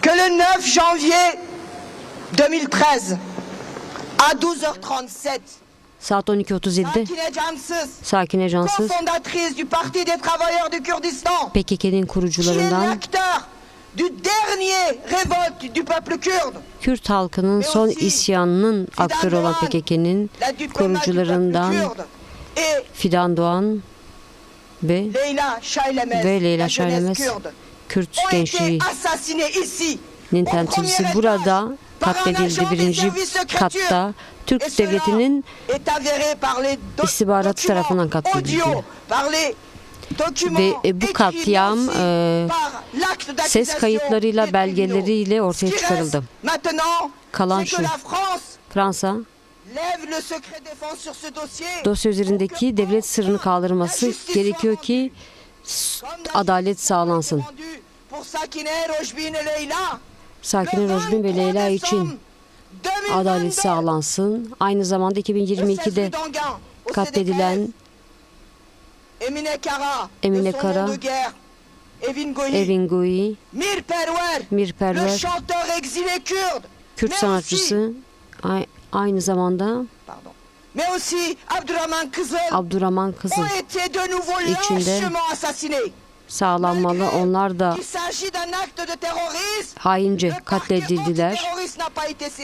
que le 9 janvier 2013 à 12h37, Saat 12.37'de Sakine Cansız, Sakine Cansız, cofondatrice du Parti des Travailleurs du Kurdistan, PKK'nin qui est kurucularından, l'acteur du dernier révolte du peuple kurde, Kürt halkının son isyanının aktörü olan PKK'nin la du combat du peuple kurucularından kurde, et Fidan Doğan ve Leyla Şaylemez, Leyla la jeunesse Şaylemez, kurde, Kürt ont été gençliğinin assassinés ici, temsilcisi burada katledildi birinci katta. Türk devletinin istihbaratı tarafından katledildi. Ve bu katliam ses kayıtlarıyla, belgeleriyle ortaya çıkarıldı. Kalan şu: Fransa dosya üzerindeki devlet sırrını kaldırması gerekiyor ki adalet sağlansın. Sakine Rojbin ve Leyla için adalet sağlansın. Aynı zamanda 2022'de katledilen Emine Kara, Evin Goyi, Mir Perver, Kürt sanatçısı, aynı zamanda Abdurrahman Kızıl içinde sağlanmalı. Onlar da haince katledildiler.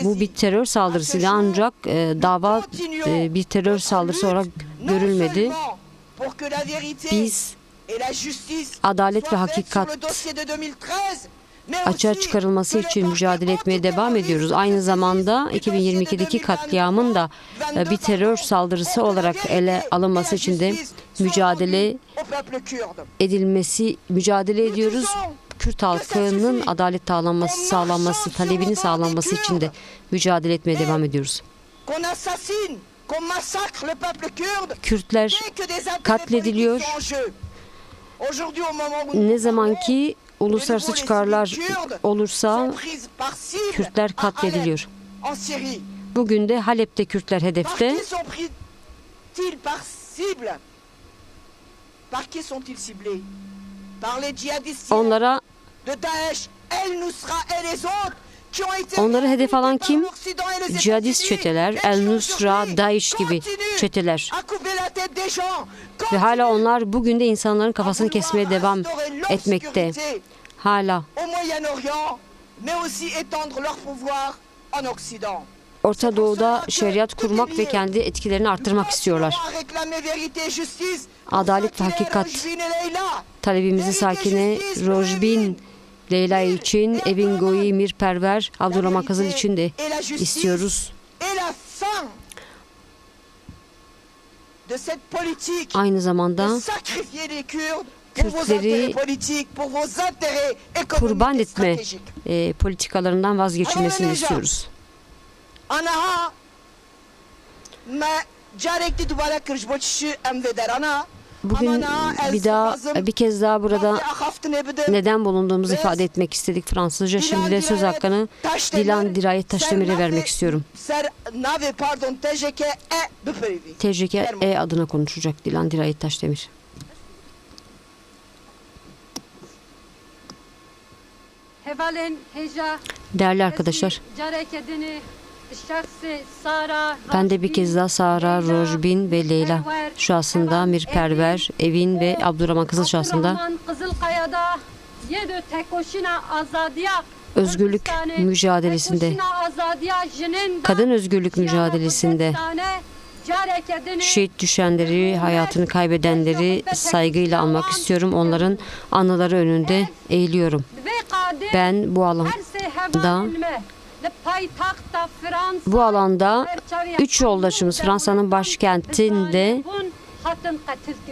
Bu bir terör saldırısıydı, ancak dava bir terör saldırısı olarak görülmedi. Biz adalet ve hakikat açığa çıkarılması için mücadele etmeye devam ediyoruz. Aynı zamanda 2022'deki katliamın da bir terör saldırısı olarak ele alınması için de mücadele ediyoruz. Kürt halkının adalet sağlanması, talebinin sağlanması için de mücadele etmeye devam ediyoruz. Kürtler katlediliyor. Ne zaman ki uluslararası çıkarlar olursa Kürtler katlediliyor. Bugün de Halep'te Kürtler hedefte. Onları hedef alan kim? Cihadist çeteler, El Nusra, Daesh gibi çeteler. Ve hala onlar bugün de insanların kafasını kesmeye devam etmekte. Hala Orta Doğu'da şeriat kurmak ve kendi etkilerini arttırmak istiyorlar. Adalet ve hakikat talebimizi Sakine Rojbin, Leyla için, Evin Goyi, Mir Perver, Abdurrahman Kızıl için de istiyoruz. Aynı zamanda Kürtleri kurban etme politikalarından vazgeçilmesini istiyoruz. Bugün bir kez daha burada neden bulunduğumuzu ifade etmek istedik Fransızca. Şimdi de söz hakkını Dilan Dirayet Taşdemir'e vermek istiyorum. TCK adına konuşacak Dilan Dirayet Taşdemir. Değerli arkadaşlar, ben de bir kez daha Sara Rojbin ve Leyla şahsında, Mir Perver, Evin ve Abdurrahman Kızıl şahsında özgürlük mücadelesinde, kadın özgürlük mücadelesinde şehit düşenleri, hayatını kaybedenleri saygıyla anmak istiyorum. Onların anıları önünde eğiliyorum. Ben bu alanda 3 yoldaşımız Fransa'nın başkentinde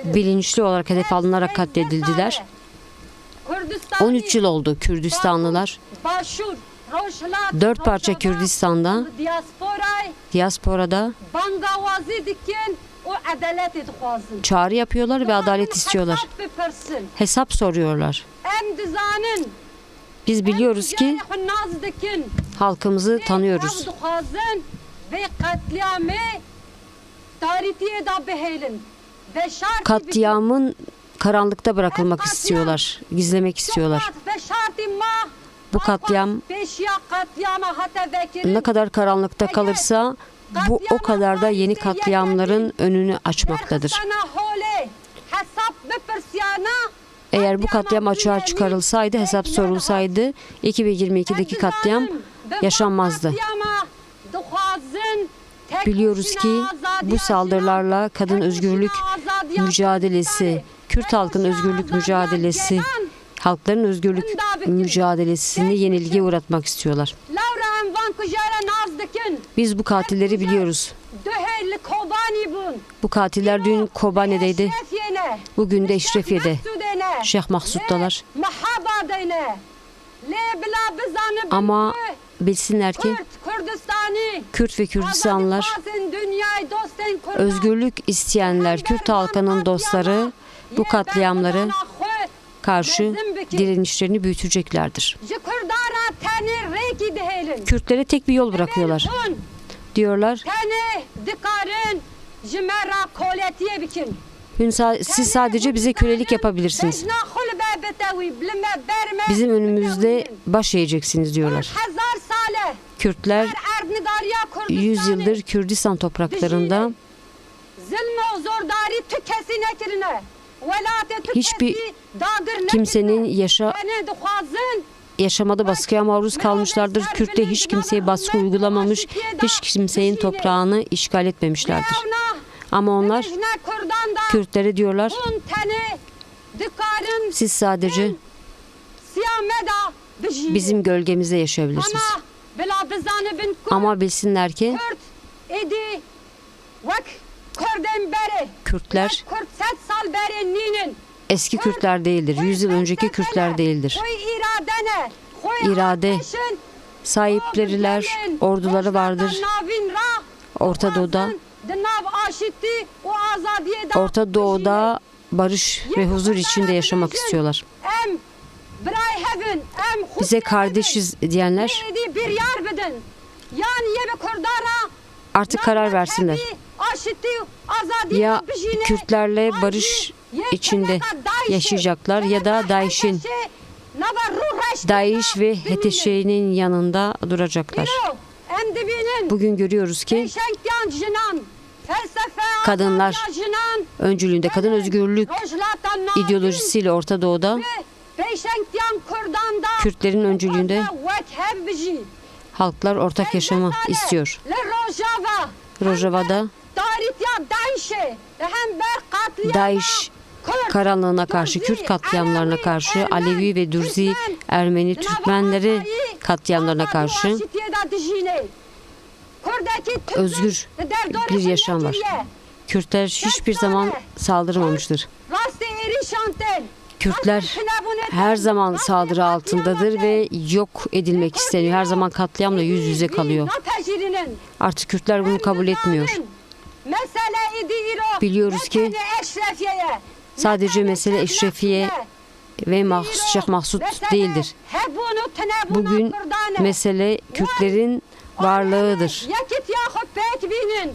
bilinçli olarak hedef alınarak katledildiler. 13 yıl oldu Kürdistanlılar. 4 parça Kürdistan'da, diasporada çağrı yapıyorlar ve adalet istiyorlar. Hesap soruyorlar. Biz biliyoruz ki halkımızı tanıyoruz. Katliamın karanlıkta bırakılmak istiyorlar, gizlemek istiyorlar. Bu katliam ne kadar karanlıkta kalırsa bu o kadar da yeni katliamların önünü açmaktadır. Eğer bu katliam açığa çıkarılsaydı, hesap sorulsaydı 2022'deki katliam yaşanmazdı. Biliyoruz ki bu saldırılarla kadın özgürlük mücadelesi, Kürt halkın özgürlük mücadelesi, halkların özgürlük mücadelesini yenilgiye uğratmak istiyorlar. Biz bu katilleri biliyoruz. Bu katiller dün Kobane'deydi, bugün de Eşrefiye'de, Şeyh Maksud'dalar. Ama bilsinler ki Kürt ve Kürdistanlılar, özgürlük isteyenler, Kürt halkının dostları bu katliamları karşı direnişlerini büyüteceklerdir. Kürtlere tek bir yol bırakıyorlar. Diyorlar, siz sadece bize kölelik yapabilirsiniz. Bizim önümüzde baş eğeceksiniz diyorlar. Kürtler 100 yıldır Kürdistan topraklarında hiçbir kimsenin yaşamada baskıya maruz kalmışlardır. Kürt'te hiç kimseye baskı uygulamamış, hiç kimsenin toprağını işgal etmemişlerdir. Ama onlar Kürtlere diyorlar, siz sadece bizim gölgemizde yaşayabilirsiniz. Ama bilsinler ki Kürtler eski Kürtler değildir. 100 yıl önceki Kürtler değildir. İrade sahipleriler, orduları vardır. Orta Doğu'da barış ve huzur içinde yaşamak istiyorlar. Bize kardeşiz diyenler artık karar versinler. Ya Kürtlerle barış içinde yaşayacaklar ya da DAEŞ ve HTŞ'nin yanında duracaklar. Bugün görüyoruz ki kadınlar öncülüğünde, kadın özgürlük ideolojisiyle Orta Doğu'da, Kürtlerin öncülüğünde halklar ortak yaşamı istiyor. Rojava'da DAEŞ karanlığına karşı, Kürt katliamlarına karşı, Alevi ve Dürzi, Ermeni, Türkmenleri katliamlarına karşı özgür bir yaşam var. Kürtler hiçbir zaman saldırmamıştır. Kürtler her zaman saldırı altındadır ve yok edilmek isteniyor. Her zaman katliamla yüz yüze kalıyor. Artık Kürtler bunu kabul etmiyor. Biliyoruz ki sadece mesele Eşrefiye ve Şeyh Maksud değildir. Bugün mesele Kürtlerin varlığıdır.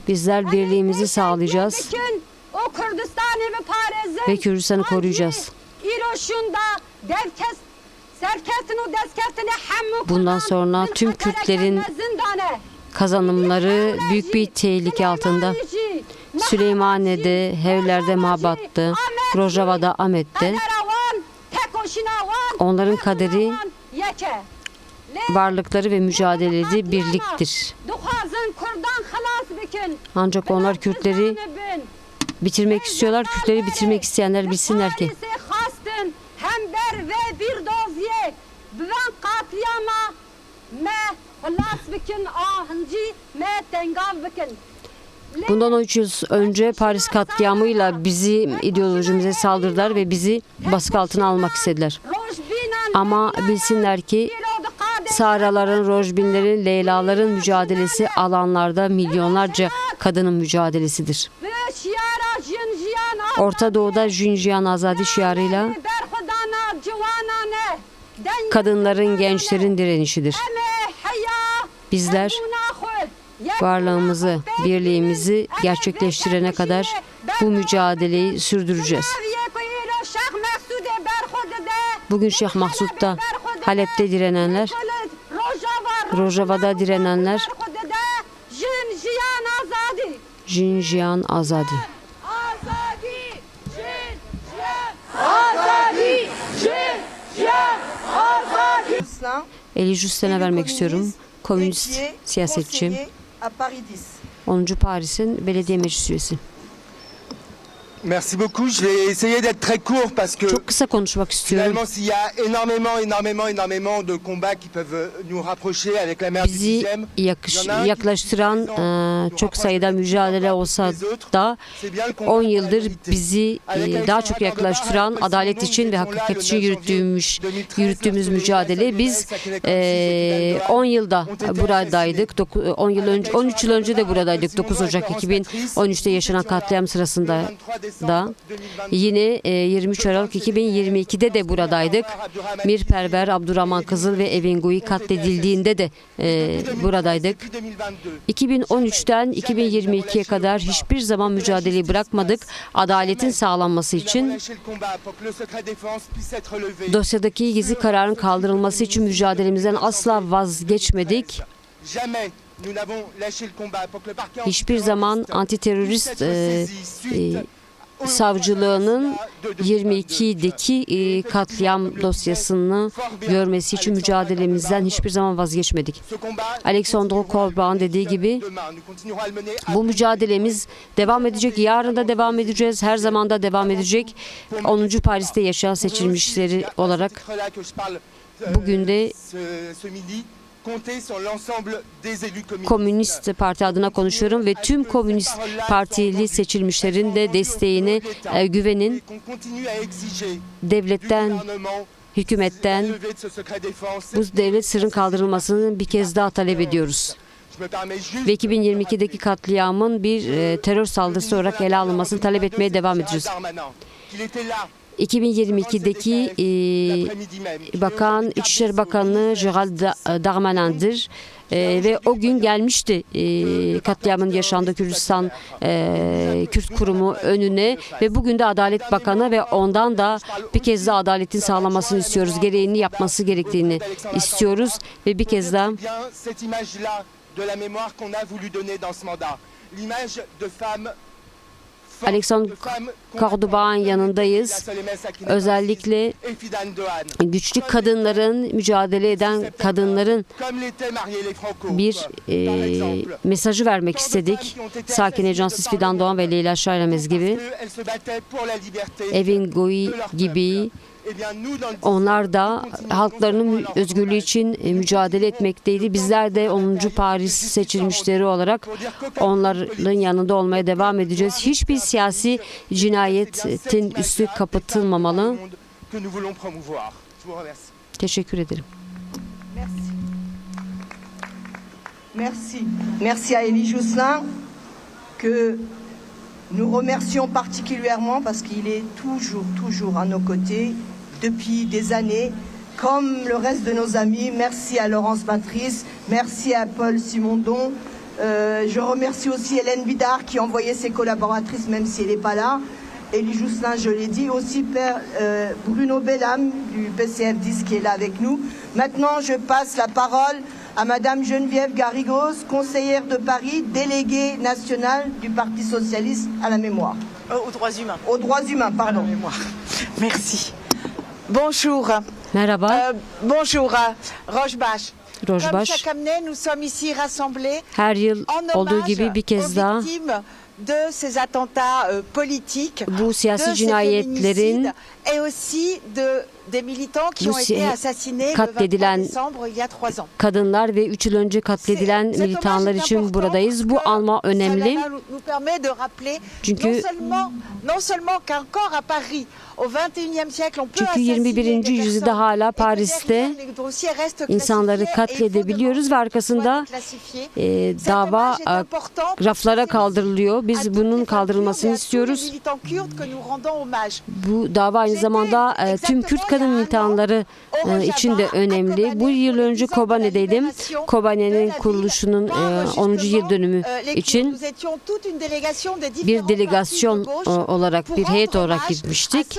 Bizler birliğimizi sağlayacağız ve Kürdistan'ı koruyacağız. Bundan sonra tüm Kürtlerin kazanımları büyük bir tehlike altında. Süleymaniye'de, Hevler'de, Mabat'ta, Rojava'da, Ahmet'te onların kaderi, varlıkları ve mücadeleleri birliktir. Ancak onlar Kürtleri bitirmek istiyorlar. Kürtleri bitirmek isteyenler bilsinler ki bundan 13 yıl önce Paris katliamıyla bizim ideolojimize saldırdılar ve bizi baskı altına almak istediler. Ama bilsinler ki Saraların, Rojbinlerin, Leylaların mücadelesi alanlarda milyonlarca kadının mücadelesidir. Orta Doğu'da Jinjiyan Azadi şiarıyla kadınların, gençlerin direnişidir. Bizler varlığımızı, birliğimizi gerçekleştirene kadar bu mücadeleyi sürdüreceğiz. Bugün Şeyh Maksud'da Halep'te direnenler, Rojava'da direnenler, Jinjiyan Azadi. Elie Justin'e vermek istiyorum. Komünist siyasetçi. 10. Paris'in belediye meclis üyesi. Merci beaucoup. Je vais essayer d'être très court parce que Çok kısa konuşmak istiyorum. finalement s'il y a énormément de combats qui peuvent nous rapprocher avec la mère du Bizi 10e. yaklaştıran çok sayıda mücadele olsa da 10 yıldır bizi daha çok yaklaştıran adalet için ve hakikat için yürüttüğümüz mücadele. Biz 10 yılda buradaydık. 10 yıl önce, 13 yıl önce de buradaydık. 9 Ocak 2013'te yaşanan katliam sırasında da yine 23 Aralık 2022'de de buradaydık. Mirperver, Abdurrahman Kızıl ve Evin Gouy katledildiğinde de buradaydık. 2013'ten 2022'ye kadar hiçbir zaman mücadeleyi bırakmadık. Adaletin sağlanması için, dosyadaki gizli kararın kaldırılması için mücadelemizden asla vazgeçmedik. Hiçbir zaman antiterörist savcılığının 22'deki katliam dosyasını görmesi için mücadelemizden hiçbir zaman vazgeçmedik. Alexandre Korban dediği gibi bu mücadelemiz devam edecek. Yarın da devam edeceğiz. Her zaman da devam edecek. 10. Paris'te yaşayan seçilmişleri olarak bugün de Komünist Parti adına konuşuyorum ve tüm Komünist Partili seçilmişlerin de desteğine güvenin. Devletten, hükümetten bu devlet sırrın kaldırılmasını bir kez daha talep ediyoruz. Ve 2022'deki katliamın bir terör saldırısı olarak ele alınmasını talep etmeye devam edeceğiz. 2022'deki Bakan, İçişleri Bakanı Gérald Darmanin'dir. Ve o gün gelmişti katliamın yaşandığı Kürdistan Kürt Kurumu önüne ve bugün de Adalet Bakanı ve ondan da bir kez daha adaletin sağlanmasını istiyoruz. Gereğini yapması gerektiğini istiyoruz ve bir kez daha Alexandre Kordoban'ın yanındayız. Özellikle güçlü kadınların, mücadele eden kadınların bir mesajı vermek istedik. Sakine Cansis Fidan Doğan ve Leyla Şayramez gibi, Evin Gouy gibi onlar da halklarının özgürlüğü için mücadele etmekteydi. Bizler de 10. Paris seçilmişleri olarak onların yanında olmaya devam edeceğiz. Hiçbir siyasi cinayetin üstü kapatılmamalı. Teşekkür ederim. Merci. Merci à Elie Jousselin que nous remercions particulièrement parce qu'il est toujours à nos côtés depuis des années, comme le reste de nos amis. Merci à Laurence Patrice, merci à Paul Simondon. Je remercie aussi Hélène Bidard qui a envoyé ses collaboratrices, même si elle n'est pas là. Elie Jousselin, je l'ai dit, aussi Père Bruno Bellam du PCF 10 qui est là avec nous. Maintenant, je passe la parole à Madame Geneviève Garrigos, conseillère de Paris, déléguée nationale du Parti socialiste à la mémoire. Aux droits humains. Aux droits humains, pardon. À la mémoire. Merci. Bonjour. Merhaba. Bonjour, Rochebache. Comme Rojbaş. chaque année, nous sommes ici rassemblés Her yıl en olduğu hommage gibi bir aux kez daha victimes de ces attentats politiques, bu de siyasi ces cinayetlerin, féminicides et aussi des militants qui bu ont été assassinés le 23 katledilen décembre il y a 3 ans. kadınlar ve 3 yıl önce katledilen militanlar için buradayız. Bu alma önemli. Cela nous permet de rappeler Çünkü non seulement qu'encore à Paris au 21e siècle on peut Çünkü 21. yüzyılda hala Paris'te insanları katledebiliyoruz ve arkasında dava raflara kaldırılıyor. Biz bunun kaldırılmasını istiyoruz. Bu dava aynı zamanda tüm Kürt kadın militanları için de önemli. Bu yıl önce Kobane'deydim. Kobane'nin kuruluşunun 10. yıl dönümü için bir delegasyon olarak, bir heyet olarak gitmiştik.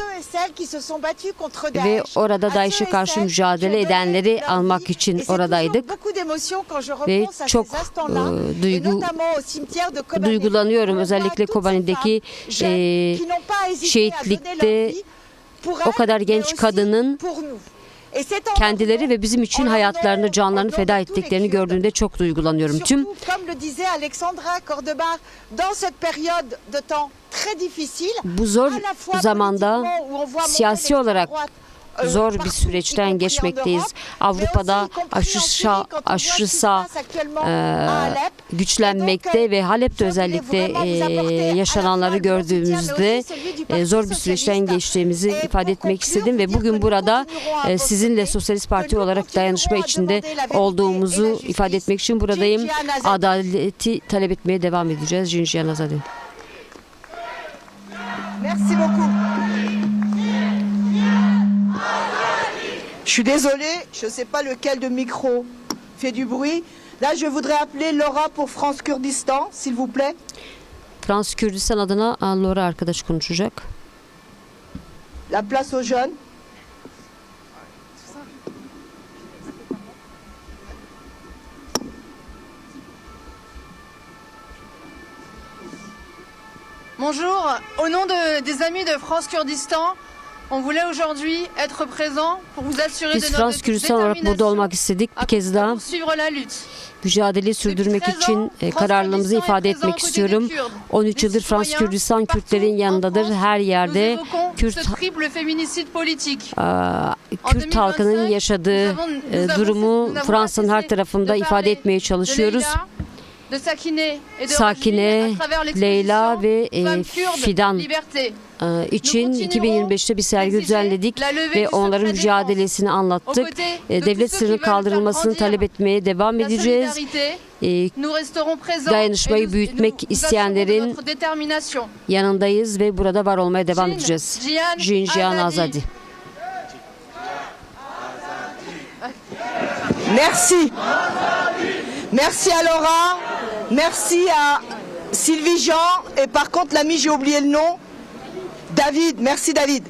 Ve orada DAEŞ'e karşı mücadele edenleri almak için oradaydık. Ve çok duygulanıyorum. Özellikle Kobane'deki şehitlikte o kadar genç kadının kendileri ve bizim için hayatlarını, canlarını feda ettiklerini gördüğümde çok duygulanıyorum. Tüm bu zor zamanda siyasi olarak zor bir süreçten geçmekteyiz. Avrupa'da aşırı sağ güçlenmekte ve Halep'te özellikle yaşananları gördüğümüzde zor bir süreçten geçtiğimizi ifade etmek istedim ve bugün burada sizinle Sosyalist Parti olarak dayanışma içinde olduğumuzu ifade etmek için buradayım. Adaleti talep etmeye devam edeceğiz. Jinjiyan Azadi. Merci beaucoup. Je suis désolée, je ne sais pas lequel de micro fait du bruit. Là, je voudrais appeler Laura pour France Kurdistan, s'il vous plaît. Frans Kürdistan adına Laura arkadaş konuşacak. La place aux jeunes. Bonjour, au nom des amis de France Kurdistan, on voulait aujourd'hui être présent pour vous assurer de Biz notre Frans Kürdistan olarak burada olmak istedik. Bir kez daha poursuivre la lutte. mücadeleyi sürdürmek için kararlılığımızı ifade etmek istiyorum. 13 yıldır Frans Kürdistan Kürtlerin yanındadır. Her yerde Kürt halkının yaşadığı durumu Fransa'nın her tarafında ifade etmeye çalışıyoruz. Sakine, Leyla ve Fidan için 2025'te bir sergi düzenledik ve onların mücadelesini anlattık. Devlet sırrının kaldırılmasını talep etmeye devam edeceğiz. Dayanışmayı büyütmek isteyenlerin yanındayız ve burada var olmaya devam edeceğiz. Jinjiyan Azadi. Merci. Merci à Laura. Merci à Sylvie Jean. Et par contre, l'ami, j'ai oublié le nom. David. Merci, David.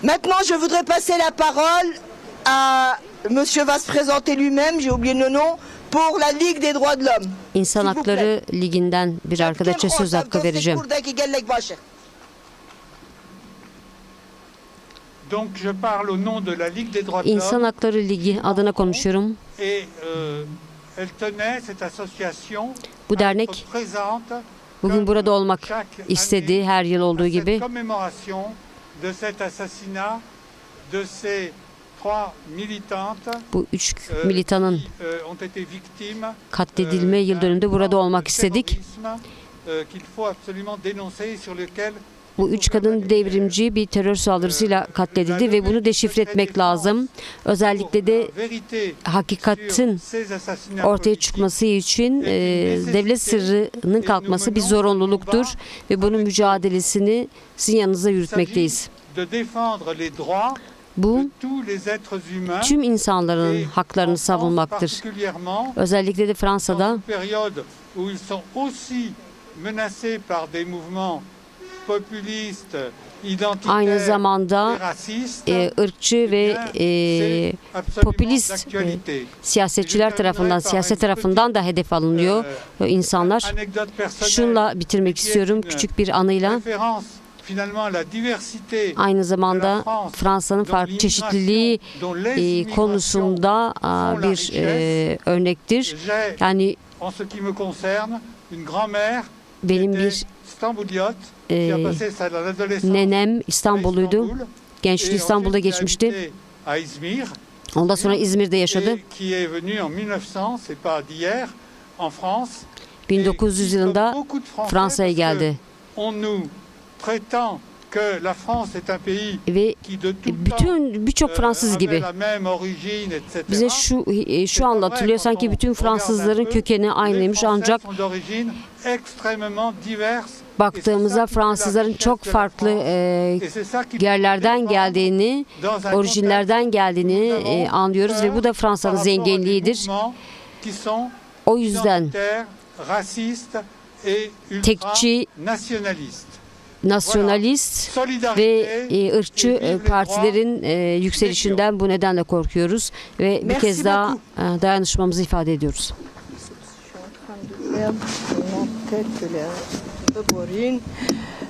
Maintenant, je voudrais passer la parole à Monsieur va se présenter lui-même. J'ai oublié le nom. Pour la Ligue des droits de l'homme. İnsan Hakları Ligi'nden bir arkadaşa söz hakkı vereceğim. Donc je parle au nom de la Ligue des droits de İnsan l'homme. Hakları Ligi adına konuşuyorum. Et elle tenait cette association Bu dernek bugün burada olmak istedi, her yıl olduğu gibi. Commémoration de cet assassinat de ces trois militantes Bu üç militanın ont été victimes katledilme yıl dönümünde burada olmak istedik. qu'il faut absolument dénoncer sur lequel Bu üç kadın devrimci bir terör saldırısıyla katledildi ve bunu deşifre etmek lazım. Özellikle de hakikatin ortaya çıkması için devlet sırrının kalkması bir zorunluluktur ve bunun mücadelesini sizin yanınıza yürütmekteyiz. Bu tüm insanların haklarını savunmaktır. Özellikle de Fransa'da aynı zamanda ırkçı ve popülist siyasetçiler tarafından, siyaset tarafından da hedef alınıyor insanlar. Şunla bitirmek istiyorum, küçük bir anıyla. Aynı zamanda Fransa'nın farklı çeşitliliği konusunda bir örnektir. Yani benim bir nenem İstanbulluydu. Gençliği İstanbul'da geçmişti. Ondan sonra İzmir'de yaşadı. 1900 yılında Fransa'ya geldi. Ve birçok Fransız gibi bize şu anlatılıyor, sanki bütün Fransızların kökeni aynıymış, ancak baktığımızda Fransızların çok farklı yerlerden geldiğini, orijinlerden geldiğini anlıyoruz ve bu da Fransa'nın zenginliğidir. O yüzden tekçi, nasyonalist ve ırkçı partilerin yükselişinden bu nedenle korkuyoruz ve bir kez daha dayanışmamızı ifade ediyoruz.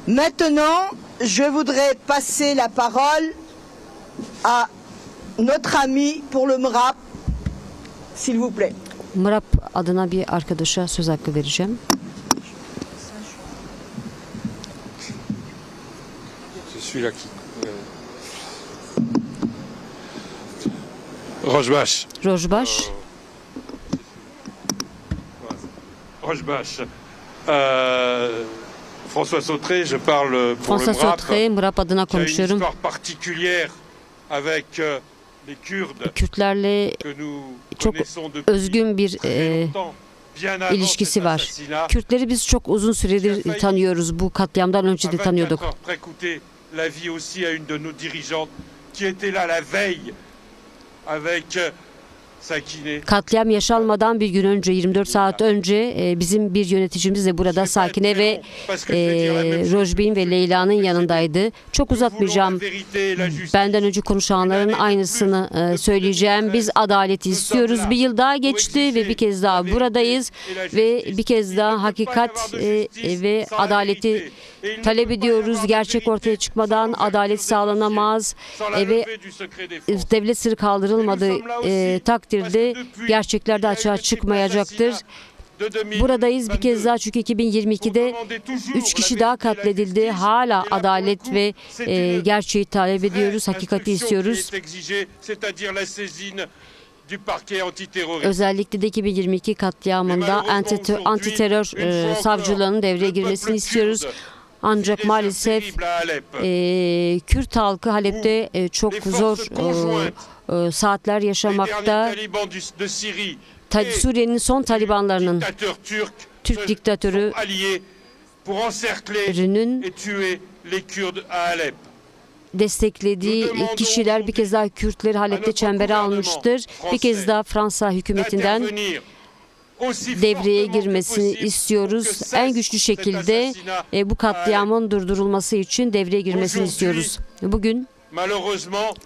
Maintenant, je voudrais passer la parole à notre ami pour le MRAP, s'il vous plaît. MRAP adına bir arkadaşa söz hakkı vereceğim. Celui-là qui. Rochebache. Rochebache. Rochebache. François Sautré, je parle pour François le MRAP. Sautré, MRAP adına Qui a une konuşuyorum. histoire particulière avec les Kurdes Kürtlerle que nous çok connaissons depuis özgün bir très longtemps, bien avant ilişkisi cet var. assassinat. Kürtleri biz çok uzun süredir tanıyoruz. Bu katliamdan önce de 24 tanıyorduk. heures près coûté la vie aussi à une de nos dirigeantes qui était là la veille avec Sakine. Katliam yaşanmadan bir gün önce, 24 saat önce bizim bir yöneticimiz de burada Sakine ve Rojbin ve Leyla'nın yanındaydı. Çok uzatmayacağım. Benden önce konuşanların aynısını söyleyeceğim. Biz adaleti istiyoruz. Bir yıl daha geçti ve bir kez daha buradayız ve bir kez daha hakikat ve adaleti talep ediyoruz. Gerçek ortaya çıkmadan adalet sağlanamaz ve devlet sırrı kaldırılmadığı takdirde gerçekler de açığa çıkmayacaktır. Buradayız bir kez daha çünkü 2022'de 3 kişi daha katledildi. Hala adalet ve gerçeği talep ediyoruz, hakikati istiyoruz. Özellikle de 2022 katliamında antiterör savcılığının devreye girmesini istiyoruz. Ancak maalesef Kürt halkı Halep'te çok zor saatler yaşamakta. Suriye'nin son Talibanlarının, Türk diktatörünün desteklediği kişiler bir kez daha Kürtleri Halep'te çembere almıştır. Bir kez daha Fransa hükümetinden devreye girmesini istiyoruz. En güçlü şekilde bu katliamın durdurulması için devreye girmesini istiyoruz. Bugün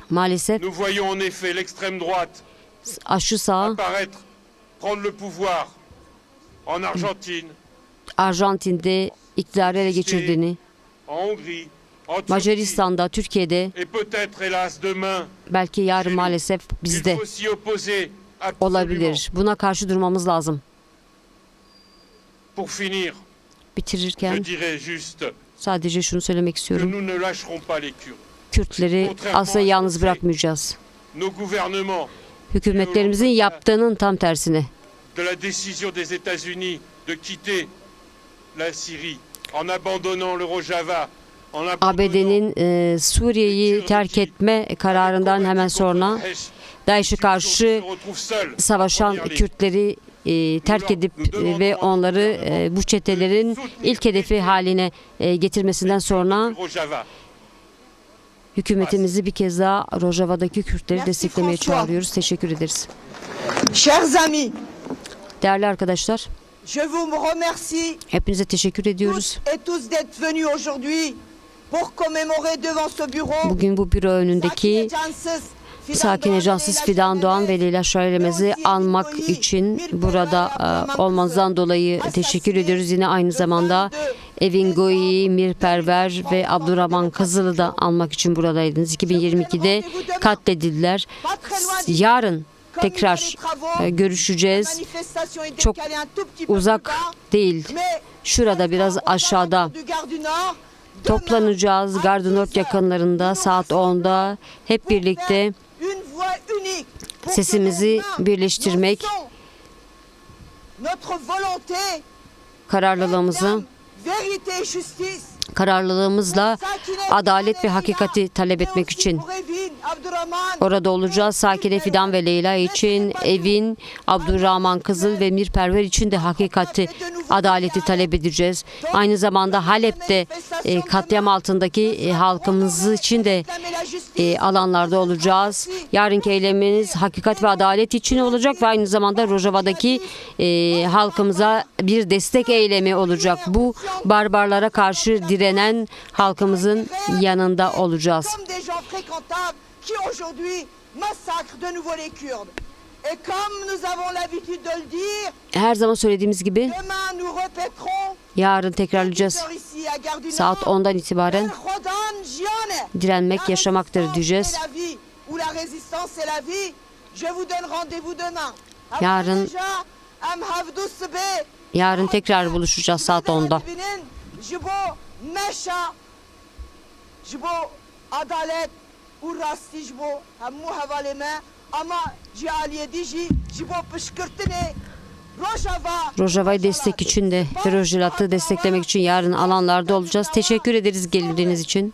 maalesef aşırı sağ Arjantin'de iktidarı ele geçirdiğini, Macaristan'da, Türkiye'de, belki yarın maalesef bizde olabilir. Buna karşı durmamız lazım. Bitirirken sadece şunu söylemek istiyorum. Kürtleri asla yalnız bırakmayacağız. Hükümetlerimizin yaptığının tam tersine. ABD'nin Suriye'yi terk etme kararından hemen sonra DAEŞ'e karşı savaşan Kürtleri terk edip ve onları bu çetelerin ilk hedefi haline getirmesinden sonra hükümetimizi bir kez daha Rojava'daki Kürtleri desteklemeye çağırıyoruz. Teşekkür ederiz. Chers amis, değerli arkadaşlar, je vous remercie hepinize teşekkür ediyoruz. Bugün bu büro önündeki Sakine Cansız, Fidan Doğan ve Leyla Şairemez'i anmak için burada olmanızdan dolayı teşekkür ediyoruz. Yine aynı zamanda Evin Goyi, Mirperver ve Abdurrahman Kızıl'ı da anmak için buradaydınız. 2022'de katledildiler. Yarın tekrar görüşeceğiz. Çok uzak değil. Şurada biraz aşağıda toplanacağız. Gare du Nord yakınlarında saat 10'da hep birlikte sesimizi birleştirmek, kararlılığımızla adalet ve hakikati talep etmek için Orada olacağız. Sakine Fidan ve Leyla için, Evin, Abdurrahman Kızıl ve Mirperver için de hakikati, adaleti talep edeceğiz. Aynı zamanda Halep'te katliam altındaki halkımız için de alanlarda olacağız. Yarınki eylemimiz hakikat ve adalet için olacak ve aynı zamanda Rojava'daki halkımıza bir destek eylemi olacak. Bu barbarlara karşı direnen halkımızın yanında olacağız. Her zaman söylediğimiz gibi yarın tekrarlayacağız. Saat 10'dan itibaren direnmek yaşamaktır diyeceğiz. Yarın tekrar buluşacağız saat 10'da. Rojava'yı destek için de Ferojilat'ı desteklemek için yarın alanlarda olacağız. Teşekkür ederiz geldiğiniz için.